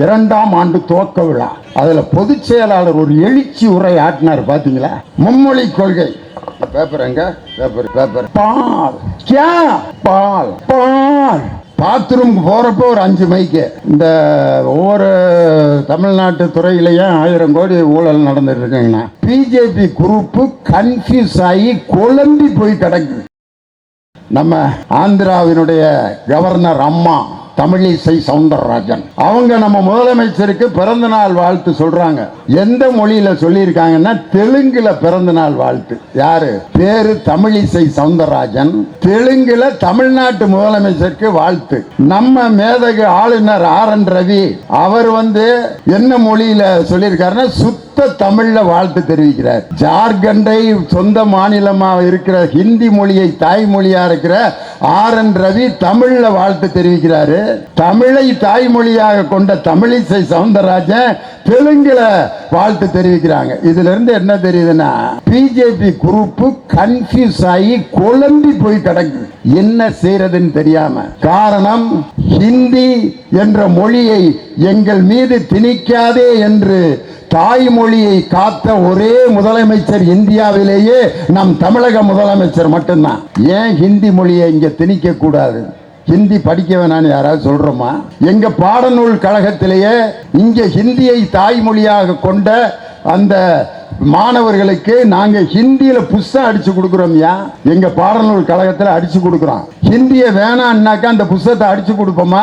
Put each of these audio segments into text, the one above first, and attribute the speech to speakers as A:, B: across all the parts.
A: 2ஆம் ஆண்டு துவக்க விழா. அதுல பொதுச் செயலாளர் ஒரு எழுச்சி உரை ஆட்டினார். பாத்தீங்களா? மும்மொழி கொள்கை. பேப்பர் எங்க? பேப்பர் பால் கியா பால் பால். பாத்ரூம் போறப்போ ஒரு 5 மைக்கு. இந்த ஒவ்வொரு தமிழ்நாட்டு துறையிலையும் 1000 கோடி ஊழல் நடந்துட்டு இருக்குங்கன்னா பிஜேபி குரூப் கன்ஃபியூஸ் ஆகி குழம்பி போய் கிடக்கு. நம்ம ஆந்திராவினுடைய கவர்னர் அம்மா தமிழிசை சவுந்தரராஜன் அவங்க நம்ம முதலமைச்சருக்கு பிறந்த நாள் வாழ்த்து சொல்றாங்க. எந்த மொழியில சொல்லியிருக்காங்கன்னா தெலுங்குல பிறந்த நாள் வாழ்த்து. யாரு பேரு? தமிழிசை சவுந்தரராஜன். தெலுங்குல தமிழ்நாட்டு முதலமைச்சருக்கு வாழ்த்து. நம்ம மேதகு ஆளுநர் RN ரவி அவர் என்ன மொழியில சொல்லியிருக்காருன்னா சுத்த தமிழ்ல வாழ்த்து தெரிவிக்கிறார். ஜார்க்கண்டை சொந்த மாநிலமா இருக்கிற ஹிந்தி மொழியை தாய்மொழியா இருக்கிற RN ரவி தமிழ்ல வாழ்த்து தெரிவிக்கிறாரு. தமிழை தாய்மொழியாக கொண்ட தமிழிசை சவுந்தரராஜன் தெலுங்குல வாழ்த்து தெரிவிக்கிறாங்க. இதுல இருந்து என்ன தெரியுதுன்னா பிஜேபி குரூப் கன்ஃபியூஸ் ஆகி குழம்பி போய் கிடக்கு. என்ன செய்யறதுன்னு தெரியாம. காரணம் ஹிந்தி என்ற மொழியை எங்கள் மீது திணிக்காதே என்று தாய்மொழியை காத்த ஒரே முதலமைச்சர் இந்தியாவிலேயே நம் தமிழக முதலமைச்சர் மட்டும்தான். ஏன் ஹிந்தி மொழியை இங்க திணிக்க கூடாது? ஹிந்தி படிக்க வேணான்னு யாராவது சொல்றோமா? எங்க பாடநூல் கழகத்திலேயே இங்க ஹிந்தியை தாய்மொழியாக கொண்ட அந்த மாணவர்களுக்கு நாங்க ஹிந்தியில புஸ்தகம் அடிச்சு கொடுக்கிறோம். எங்க பாடநூல் கழகத்தில் அடிச்சு கொடுக்கிறோம். ஹிந்திய வேணான்னாக்கா அந்த புஸ்தகத்தை அடிச்சு கொடுப்போமா?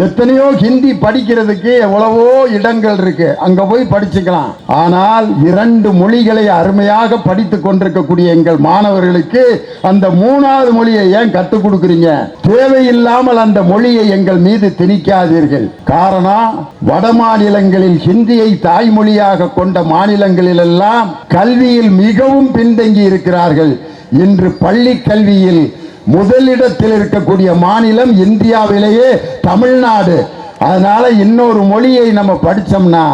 A: எத்தனையோ ஹிந்தி படிக்கிறதுக்கு எவ்வளவோ இடங்கள் இருக்கு, அங்க போய் படிச்சுக்கலாம். ஆனால் 2 மொழிகளை அருமையாக படித்துக் கொண்டிருக்கக்கூடிய எங்கள் மாணவர்களுக்கு அந்த 3வது மொழியை ஏன் கற்றுக் கொடுக்குறீங்க? தேவையில்லாமல் அந்த மொழியை எங்கள் மீது திணிக்காதீர்கள். காரணம் வட மாநிலங்களில் ஹிந்தியை தாய்மொழியாக கொண்ட மாநிலங்களில் எல்லாம் கல்வியில் மிகவும் பின்தங்கி இருக்கிறார்கள். இன்று பள்ளி கல்வியில் முதலிடத்தில் இருக்கக்கூடிய மாநிலம் இந்தியாவிலேயே தமிழ்நாடு. அதனால இன்னொரு மொழியை நம்ம படிச்சோம்னா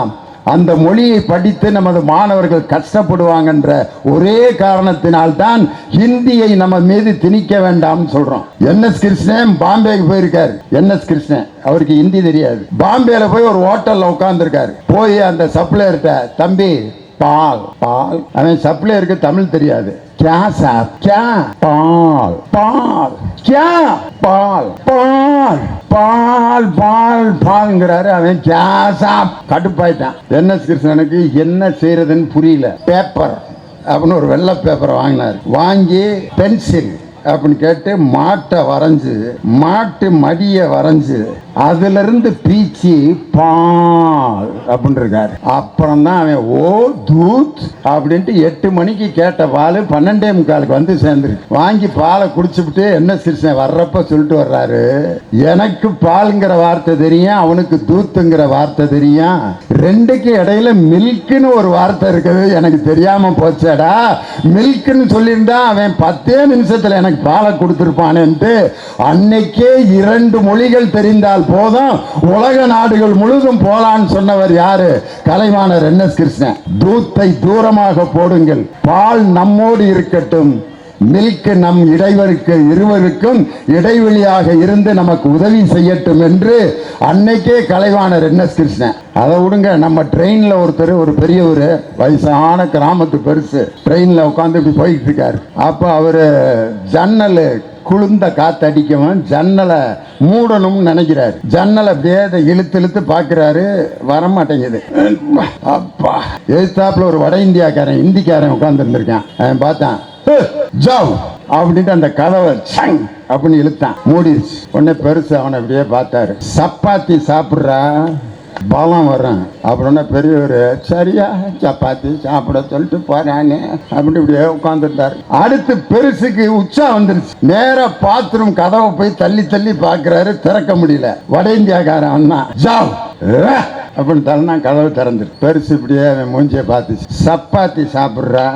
A: அந்த மொழியை படித்து நமது மாணவர்கள் கஷ்டப்படுவாங்கன்ற ஒரே காரணத்தினால்தான் ஹிந்தியை நம்ம மீது திணிக்க வேண்டாம் சொல்றோம். NS கிருஷ்ணன் பாம்பேக்கு போயிருக்காரு. NS கிருஷ்ணன் அவருக்கு ஹிந்தி தெரியாது. பாம்பேல போய் ஒரு ஹோட்டல்ல உட்கார்ந்து இருக்காரு. போய் அந்த சப்ளையர்கிட்ட தம்பி பால் பால். அவன் சப்ளையருக்கு தமிழ் தெரியாது. क्या साहब क्या? पाल पाल क्या? पाल पाल பால் பால் பால்ங்கிறாரு. அவன் क्या साहब கடுப்பாயிட்டான். NS கிருஷ்ணனுக்கு என்ன செய்யறதுன்னு புரியல. பேப்பர் அப்படின்னு ஒரு வெள்ளை பேப்பரை வாங்கினார். வாங்கி பென்சில் அப்படின்னு கேட்டு மாட்டை வரைஞ்சு மாட்டு மடிய வரைஞ்சு அதுல இருந்து பீச்சி பால் அப்படின்னு இருக்காரு. அப்புறம் தான் அவன் ஓ தூத் அப்படின்ட்டு 8 மணிக்கு கேட்ட பால் 12:45 வந்து சேர்ந்துருக்கு. வாங்கி பாலை குடிச்சுட்டு NS கிருஷ்ணன் வர்றப்ப சொல்லிட்டு வர்றாரு, எனக்கு பால்ங்கிற வார்த்தை தெரியும், அவனுக்கு தூத்துங்கிற வார்த்தை தெரியும், 2க்கு இடையில மில்க்னு ஒரு வார்த்தை இருக்குது, எனக்கு தெரியாம போச்சேடா. மில்க்னு சொல்லியிருந்தா அவன் 10 நிமிஷத்துல எனக்கு பாலை கொடுத்திருப்பானேன்ட்டு அன்னைக்கே 2 மொழிகள் தெரிந்தால் போதும் உலக நாடுகள் முழுதும் போலான்னு சொன்னவர் யாரு? கலைவாணர் NS கிருஷ்ணன். தூத்தை தூரமாக போடுங்கள், பால் நம்மோடு இருக்கட்டும், மில்க் நம் இருவருக்கும் இடைவெளியாக இருந்து நமக்கு உதவி செய்யட்டும் என்று அன்னைக்கே கலைவாணர் NS கிருஷ்ணன். அதை விடுங்க, நம்ம ட்ரெயின்ல ஒருத்தர் ஒரு பெரியவர் வயசான கிராமத்து பெருசு ட்ரெயின்ல உட்காந்து இப்படி போயிட்டு இருக்காரு. அப்ப அவரு ஜன்னல் குளிர்ந்த காத்து அடிக்கவும் ஜன்னலை மூடணும்னு நினைக்கிறாரு. ஜன்னலை அப்படியே இழுத்து இழுத்து பாக்குறாரு, வரமாட்டேங்குது. அப்பா எதிர்த்தாப்புல ஒரு வட இந்தியாக்காரன் இந்திக்காரன் உட்கார்ந்து இருந்திருக்கான். அவன் பார்த்தான், ஜாவ் அப்படின்ட்டு அந்த கதவை சங் அப்படின்னு இழுத்தான், மூடிடுச்சு. உடனே பெருசு அவனை அப்படியே பார்த்தாரு. சப்பாத்தி சாப்பிட்றா பலம் வரும் அப்படின்னா பெரியவர் சரியா சப்பாத்தி சாப்பிட சொல்லிட்டு போறானே அப்படி இப்படியே உட்காந்துட்டாரு. அடுத்து பெருசுக்கு உச்சா வந்துருச்சு. நேரா பாத்ரூம் கதவை போய் தள்ளி தள்ளி பாக்குறாரு, திறக்க முடியல. வட இந்தியாக்காரன் அண்ணா ஜாவ் அப்படின்னு தள்ளனா கதவு திறந்துரு. பெருசு இப்படியே மூஞ்சிய பார்த்துச்சு. சப்பாத்தி சாப்பிட்றா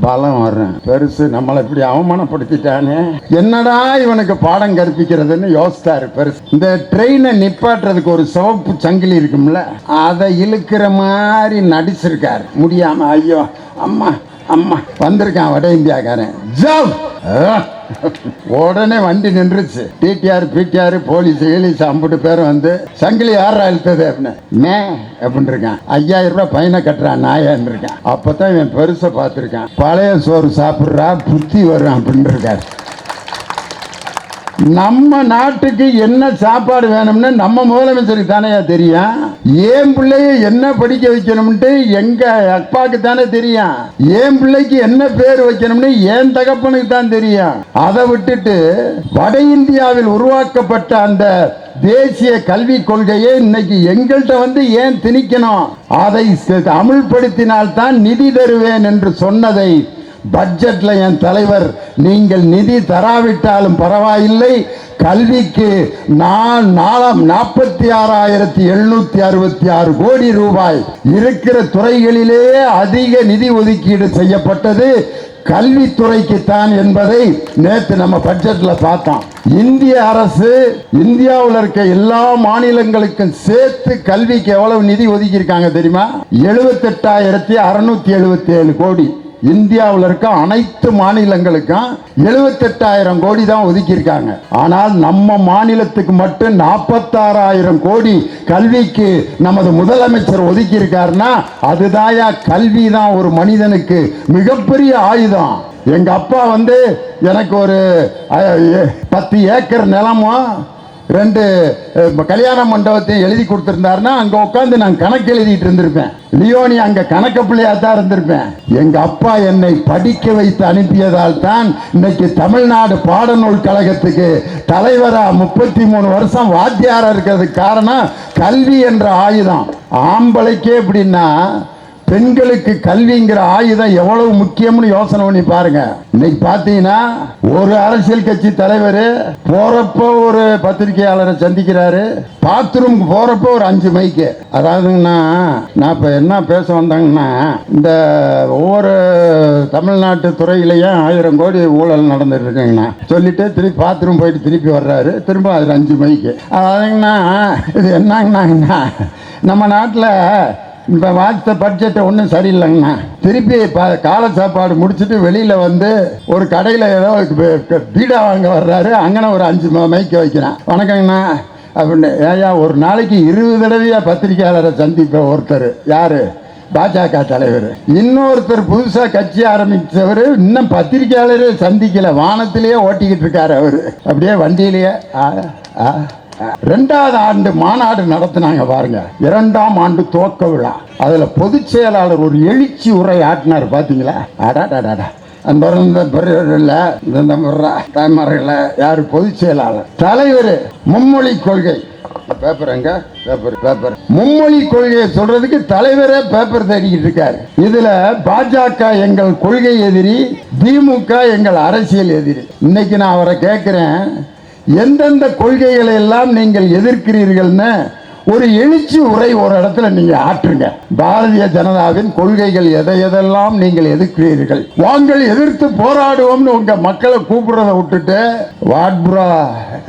A: பலம் வரும். பெருசு நம்மளை இப்படி அவமானப்படுத்திட்டானே, என்னடா இவனுக்கு பாடம் கற்பிக்கிறதுன்னு யோசித்தாரு பெருசு. இந்த ட்ரெயினை நிப்பாட்டுறதுக்கு ஒரு சிவப்பு சங்கிலி இருக்கும்ல, அதை இழுக்கிற மாதிரி நடிச்சிருக்காரு. முடியாம ஐயோ அம்மா அம்மா வந்திருக்கான் வட இந்தியாக்காரன். ஜவ் உடனே வண்டி நின்றுச்சு. டிடிஆர் பிடிஆர் போலீஸ் கீலீஸ் 50 பேரும் வந்து சங்கிலி யாரா இழுத்தது அப்படின்னு அப்படின்னு இருக்கான். 5000 ரூபாய் பையனை கட்டுறான் நாயான்னு இருக்கான். அப்பதான் இவன் பெருசை பார்த்துருக்கான். பழைய சோறு சாப்பிட்றா புத்தி வரும் அப்படின்னு இருக்காரு. நம்ம நாட்டுக்கு என்ன சாப்பாடு வேணும்னு நம்ம முதலமைச்சருக்கு தானே தெரியும். ஏன் பிள்ளைய என்ன படிக்க வைக்கணும்ட்டு எங்க அப்பாவுக்கு தானே தெரியும். ஏன் பிள்ளைக்கு என்ன பேர் வைக்கணும்னு ஏன் தகப்பனுக்கு தான் தெரியும். அதை விட்டுட்டு வட இந்தியாவில் உருவாக்கப்பட்ட அந்த தேசிய கல்விக் கொள்கையை இன்னைக்கு எங்கள்கிட்ட வந்து ஏன் திணிக்கணும்? அதை அமுல்படுத்தினால் தான் நிதி தருவேன் என்று சொன்னதை பட்ஜெட்ல என் தலைவர் நீங்கள் நிதி தராவிட்டாலும் பரவாயில்லை, கல்விக்கு நான் 46,766 கோடி ரூபாய் இருக்கிற துறைகளிலேயே அதிக நிதி ஒதுக்கீடு செய்யப்பட்டது கல்வித்துறைக்கு தான் என்பதை நேற்று நம்ம பட்ஜெட்ல பார்த்தோம். இந்திய அரசு இந்தியாவில் இருக்க எல்லா மாநிலங்களுக்கும் சேர்த்து கல்விக்கு எவ்வளவு நிதி ஒதுக்கி இருக்காங்க தெரியுமா? 78,677 கோடி. இந்தியாவில் இருக்க அனைத்து மாநிலங்களுக்கும் 78,000 கோடி தான் ஒதுக்கி இருக்காங்க. ஆனால் நம்ம மாநிலத்துக்கு மட்டும் 46,000 கோடி கல்விக்கு நமது முதலமைச்சர் ஒதுக்கி இருக்காருன்னா அதுதாயா கல்வி தான் ஒரு மனிதனுக்கு மிகப்பெரிய ஆயுதம். எங்க அப்பா வந்து எனக்கு ஒரு 10 ஏக்கர் நிலமும் 2 கல்யாண மண்டபத்தையும் எழுதி கொடுத்திருந்தாருன்னா அங்க உட்காந்து நான் கணக்கு எழுதிட்டு இருந்திருப்பேன். லியோனி அங்க கணக்கு பிள்ளையா தான் இருந்திருப்பேன். எங்க அப்பா என்னை படிக்க வைத்து அனுப்பியதால் தான் இன்னைக்கு தமிழ்நாடு பாடநூல் கழகத்துக்கு தலைவரா 33 வருஷம் வாத்தியாரா இருக்கிறதுக்கு காரணம் கல்வி என்ற ஆயுதம். ஆம்பளைக்கே எப்படின்னா பெண்களுக்கு கல்விங்கிற ஆயுதம் எவ்வளவு முக்கியம்னு யோசனை பண்ணி பாருங்க. இன்னைக்கு பாத்தீங்கன்னா ஒரு அரசியல் கட்சி தலைவர் போறப்ப ஒரு பத்திரிகையாளரை சந்திக்கிறாரு, பாத்ரூம் போறப்ப ஒரு 5 மைக்கு. அதாவதுங்கன்னா நான் இப்ப என்ன பேச வந்தாங்கன்னா இந்த ஒவ்வொரு தமிழ்நாட்டு துறையிலையும் 1000 கோடி ஊழல் நடந்துட்டு இருக்குங்கண்ணா சொல்லிட்டு திருப்பி பாத்ரூம் போயிட்டு திருப்பி வர்றாரு, திரும்ப அதில் 5 மைக்கு. அதாவதுங்கன்னா இது என்னங்கண்ணா நம்ம நாட்டில் இப்போ வாட்ச பட்ஜெட் ஒன்றும் சரியில்லைங்கண்ணா. திருப்பி கால சாப்பாடு முடிச்சுட்டு வெளியில் வந்து ஒரு கடையில் ஏதோ பீடா வாங்க வர்றாரு, அங்கே ஒரு 5 மைக்க வைக்கிறான். வணக்கங்கண்ணா அப்படின்னு. ஏயா ஒரு நாளைக்கு 20 தடவையா பத்திரிகையாளரை சந்திப்ப ஒருத்தர் யாரு? பாஜக தலைவர். இன்னொருத்தர் புதுசா கட்சி ஆரம்பிச்சவர் இன்னும் பத்திரிகையாளரே சந்திக்கல, வானத்திலேயே ஓட்டிக்கிட்டு இருக்காரு அவரு. அப்படியே வண்டியிலேயே 2வது ஆண்டு மாநாடு நடத்தினாங்க பாருங்க. 2ஆம் ஆண்டு துவக்க விழா. அதுல பொதுச் செயலாளர் ஒரு எழுச்சி உரை ஆட்டினார் பாத்தீங்களா? யாரு பொதுச் செயலாளர்? தலைவர் மும்மொழி கொள்கை. மும்மொழி கொள்கையை சொல்றதுக்கு தலைவரே பேப்பர் தேடிக்கிட்டு இருக்காரு. இதுல பாஜக எங்கள் கொள்கை எதிரி, திமுக எங்கள் அரசியல் எதிரி. இன்னைக்கு நான் அவரை கேட்கிறேன், எந்தெந்த கொள்கைகளை எல்லாம் நீங்கள் எதிர்க்கிறீர்கள்னு ஒரு எழுச்சி உரை ஒரு இடத்துல நீங்க ஆற்றுங்க. பாரதிய ஜனதாவின் கொள்கைகள் எதையெல்லாம் நீங்கள் எதிர்க்கிறீர்கள், வாங்கள் எதிர்த்து போராடுவோம்னு உங்க மக்களை கூப்பிடுறத விட்டுட்டு what bro,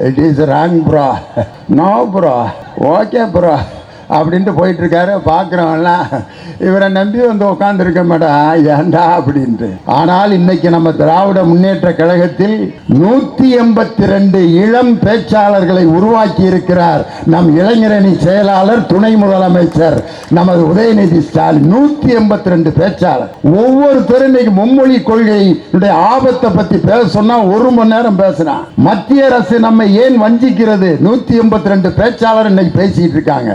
A: it is wrong bro, no bro, okay bro அப்படின்ட்டு போயிட்டு இருக்காரு. பார்க்குறவங்கலாம் இவரை நம்பி வந்து உட்காந்துருக்க மேடம் ஏண்டா அப்படின்ட்டு. ஆனால் இன்னைக்கு நம்ம திராவிட முன்னேற்ற கழகத்தில் 182 இளம் பேச்சாளர்களை உருவாக்கி இருக்கிறார் நம் இளைஞரணி செயலாளர் துணை முதலமைச்சர் நமது உதயநிதி ஸ்டாலின். 182 பேச்சாளர். ஒவ்வொருத்தரும் இன்னைக்கு மும்மொழி கொள்கையுடைய ஆபத்தை பத்தி பேச சொன்னா 1 மணி நேரம் பேசினா. மத்திய அரசு நம்ம ஏன் வஞ்சிக்கிறது? 182 பேச்சாளர் இன்னைக்கு பேசிட்டு இருக்காங்க.